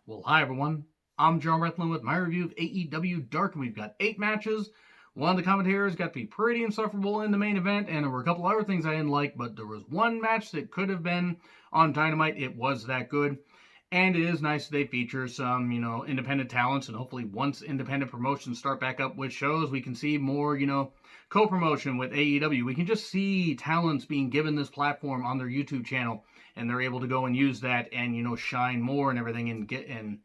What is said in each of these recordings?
Well, hi everyone. I'm John Rethlin with my review of AEW Dark, and we've got 8 matches. One of the commentators got to be pretty insufferable in the main event, and there were a couple other things I didn't like, but there was one match that could have been on Dynamite. It was that good. And it is nice they feature some, independent talents, and hopefully once independent promotions start back up with shows, we can see more, co-promotion with AEW. We can just see talents being given this platform on their YouTube channel, and they're able to go and use that and, shine more and everything and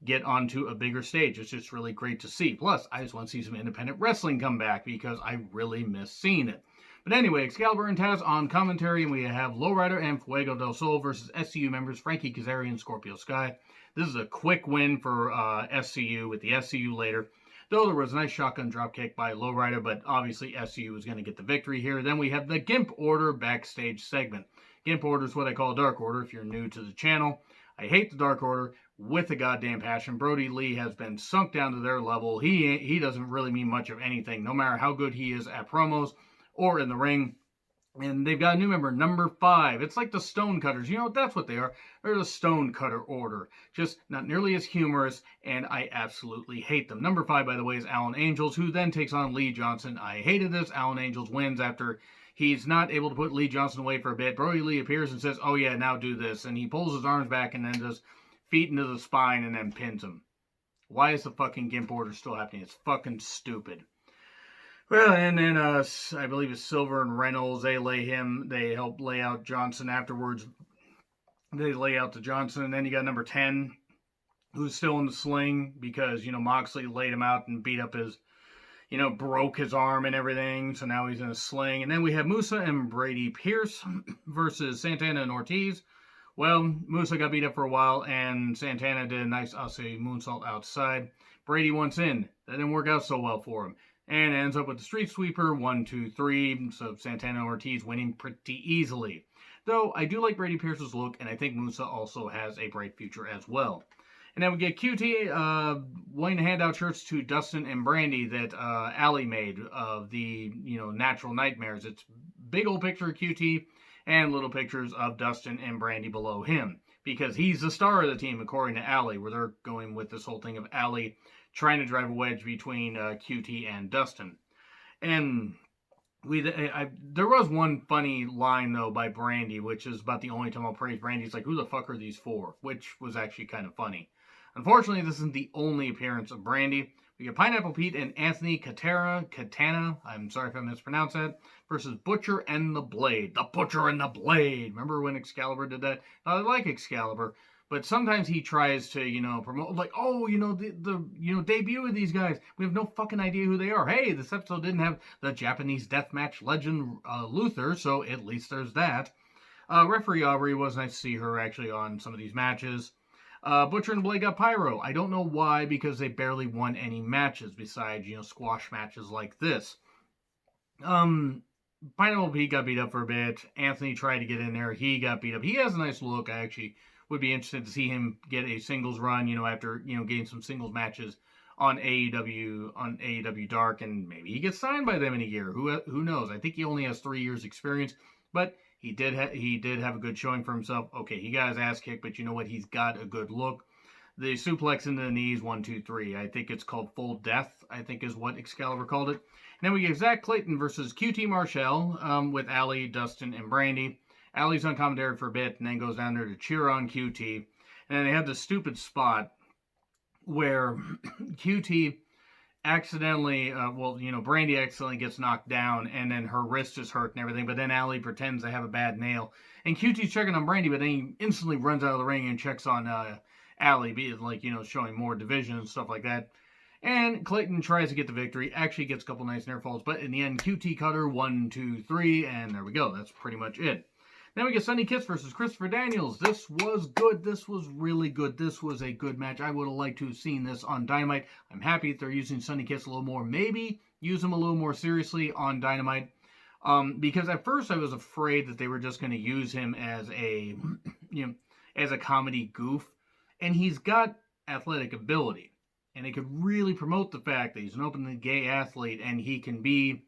get onto a bigger stage. It's just really great to see. Plus, I just want to see some independent wrestling come back because I really miss seeing it. But anyway, Excalibur and Taz on commentary, and we have Lowrider and Fuego del Sol versus SCU members Frankie Kazarian and Scorpio Sky. This is a quick win for SCU with the SCU later. Though there was a nice shotgun dropkick by Lowrider, but obviously SCU was going to get the victory here. Then we have the Gimp Order backstage segment. Gimp Order is what I call Dark Order if you're new to the channel. I hate the Dark Order with a goddamn passion. Brody Lee has been sunk down to their level. He doesn't really mean much of anything, no matter how good he is at promos or in the ring. And they've got a new member, number 5. It's like the Stonecutters. That's what they are. They're the Stonecutter Order. Just not nearly as humorous, and I absolutely hate them. Number 5, by the way, is Alan Angels, who then takes on Lee Johnson. I hated this. Alan Angels wins after he's not able to put Lee Johnson away for a bit. Brody Lee appears and says, oh yeah, now do this. And he pulls his arms back and then does feet into the spine and then pins him. Why is the fucking Gimp Order still happening? It's fucking stupid. Well, and then I believe it's Silver and Reynolds. They help lay out Johnson afterwards. They lay out to Johnson, and then you got number 10, who's still in the sling because, Moxley laid him out and beat up his, broke his arm and everything. So now he's in a sling. And then we have Moosa and Brady Pierce versus Santana and Ortiz. Well, Moosa got beat up for a while, and Santana did a nice Aussie moonsault outside. Brady wants in. That didn't work out so well for him. And ends up with the Street Sweeper, 1, 2, 3. So Santana and Ortiz winning pretty easily. Though, I do like Brady Pierce's look, and I think Moosa also has a bright future as well. And then we get Cutie wanting to hand out shirts to Dustin and Brandy that Allie made of the, Natural Nightmares. It's big old picture of Cutie and little pictures of Dustin and Brandy below him. Because he's the star of the team, according to Allie, where they're going with this whole thing of Allie trying to drive a wedge between QT and Dustin. And there was one funny line, though, by Brandy, which is about the only time I'll praise Brandy. It's like, who the fuck are these for? Which was actually kind of funny. Unfortunately, this isn't the only appearance of Brandy. We get Pineapple Pete and Anthony Katana, I'm sorry if I mispronounced that, versus Butcher and the Blade. The Butcher and the Blade. Remember when Excalibur did that? I like Excalibur. But sometimes he tries to, promote, like, the debut of these guys. We have no fucking idea who they are. Hey, this episode didn't have the Japanese deathmatch legend Luther, so at least there's that. Referee Aubrey, was nice to see her actually on some of these matches. Butcher and Blade got Pyro. I don't know why, because they barely won any matches besides, squash matches like this. Pineapple Pete got beat up for a bit. Anthony tried to get in there. He got beat up. He has a nice look. I actually would be interested to see him get a singles run, after, getting some singles matches on AEW Dark, and maybe he gets signed by them in a year. Who knows? I think he only has 3 years experience, but he did have a good showing for himself. Okay, he got his ass kicked, but you know what? He's got a good look. The suplex into the knees, 1, 2, 3. I think it's called Full Death, I think is what Excalibur called it. And then we get Zack Clayton versus QT Marshall with Allie, Dustin, and Brandy. Allie's on commentary for a bit and then goes down there to cheer on QT. And then they have this stupid spot where QT accidentally, Brandy accidentally gets knocked down and then her wrist is hurt and everything. But then Allie pretends to have a bad nail. And QT's checking on Brandy, but then he instantly runs out of the ring and checks on Allie, showing more division and stuff like that. And Clayton tries to get the victory, actually gets a couple nice near falls, but in the end, QT Cutter, 1, 2, 3, and there we go. That's pretty much it. Then we get Sonny Kiss versus Christopher Daniels. This was good. This was really good. This was a good match. I would have liked to have seen this on Dynamite. I'm happy that they're using Sonny Kiss a little more. Maybe use him a little more seriously on Dynamite. Because at first I was afraid that they were just going to use him as a, as a comedy goof. And he's got athletic ability. And it could really promote the fact that he's an openly gay athlete and he can be,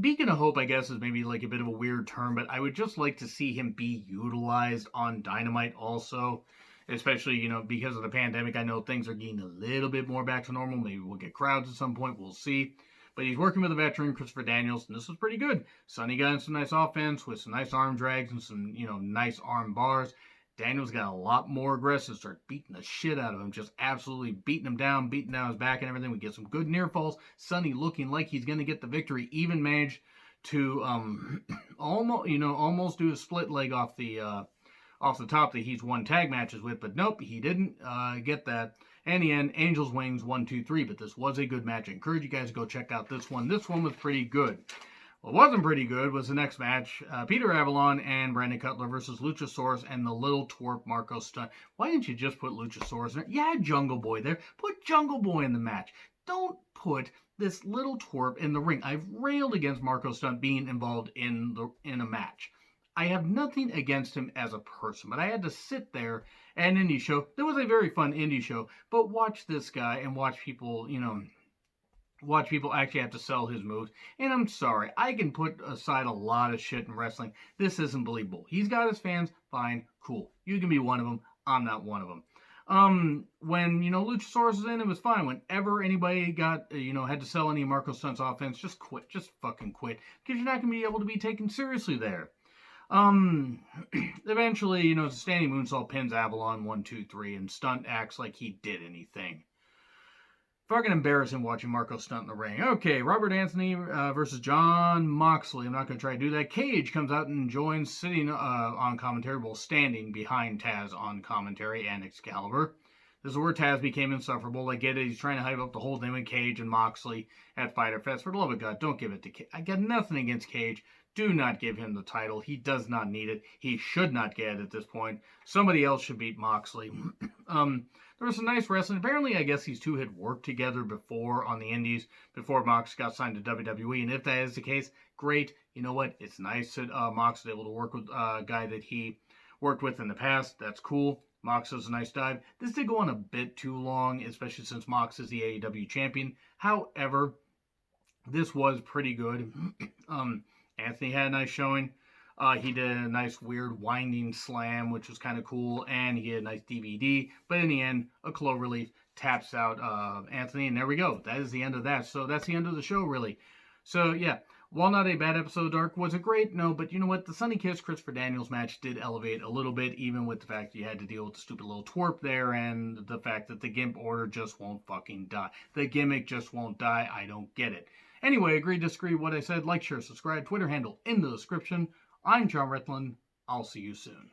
beacon of hope, I guess, is maybe like a bit of a weird term, but I would just like to see him be utilized on Dynamite also. especially, because of the pandemic. I know things are getting a little bit more back to normal. Maybe we'll get crowds at some point. We'll see. But he's working with a veteran, Christopher Daniels, and this was pretty good. Sonny got in some nice offense with some nice arm drags and some, nice arm bars. Daniels got a lot more aggressive, started beating the shit out of him, just absolutely beating him down, beating down his back and everything. We get some good near falls. Sonny looking like he's going to get the victory, even managed to almost do a split leg off the top that he's won tag matches with, but nope, he didn't get that. And in the end, Angel's Wings 1, 2, 3. But this was a good match. I encourage you guys to go check out this one. This one was pretty good. What wasn't pretty good was the next match. Peter Avalon and Brandon Cutler versus Luchasaurus and the little twerp Marco Stunt. Why didn't you just put Luchasaurus in there? Yeah, Jungle Boy there. Put Jungle Boy in the match. Don't put this little twerp in the ring. I've railed against Marco Stunt being involved in a match. I have nothing against him as a person, but I had to sit there at an indie show. That was a very fun indie show, but watch this guy and watch people, actually have to sell his moves. And I'm sorry, I can put aside a lot of shit in wrestling. This isn't believable. He's got his fans, fine, cool. You can be one of them. I'm not one of them. When, Luchasaurus was in, it was fine. Whenever anybody got, had to sell any Marco Stunt's offense, just quit. Just fucking quit. Because you're not going to be able to be taken seriously there. Eventually, standing moonsault pins Avalon 1, 2, 3, and Stunt acts like he did anything. Fucking embarrassing watching Marco Stunt in the ring. Okay, Robert Anthony versus John Moxley. I'm not going to try to do that. Cage comes out and joins, sitting on commentary, while standing behind Taz on commentary and Excalibur. This is where Taz became insufferable. I get it. He's trying to hype up the whole thing with Cage and Moxley at Fyter Fest. For the love of God, don't give it to Cage. I got nothing against Cage. Do not give him the title. He does not need it. He should not get it at this point. Somebody else should beat Moxley. There was some nice wrestling. Apparently, I guess these two had worked together before on the indies, before Mox got signed to WWE. And if that is the case, great. You know what? It's nice that Mox is able to work with a guy that he worked with in the past. That's cool. Mox does a nice dive. This did go on a bit too long, especially since Mox is the AEW champion. However, this was pretty good. Anthony had a nice showing. He did a nice weird winding slam, which was kind of cool, and he had a nice DVD. But in the end, a Cloverleaf taps out Anthony, and there we go. That is the end of that. So that's the end of the show, really. So yeah, while not a bad episode of Dark, was it great? No, but you know what? The Sunny Kiss Christopher Daniels match did elevate a little bit, even with the fact you had to deal with the stupid little twerp there, and the fact that the Gimp order just won't fucking die. The gimmick just won't die. I don't get it. Anyway, agree, disagree, what I said, like, share, subscribe, Twitter handle in the description. I'm John Retlin. I'll see you soon.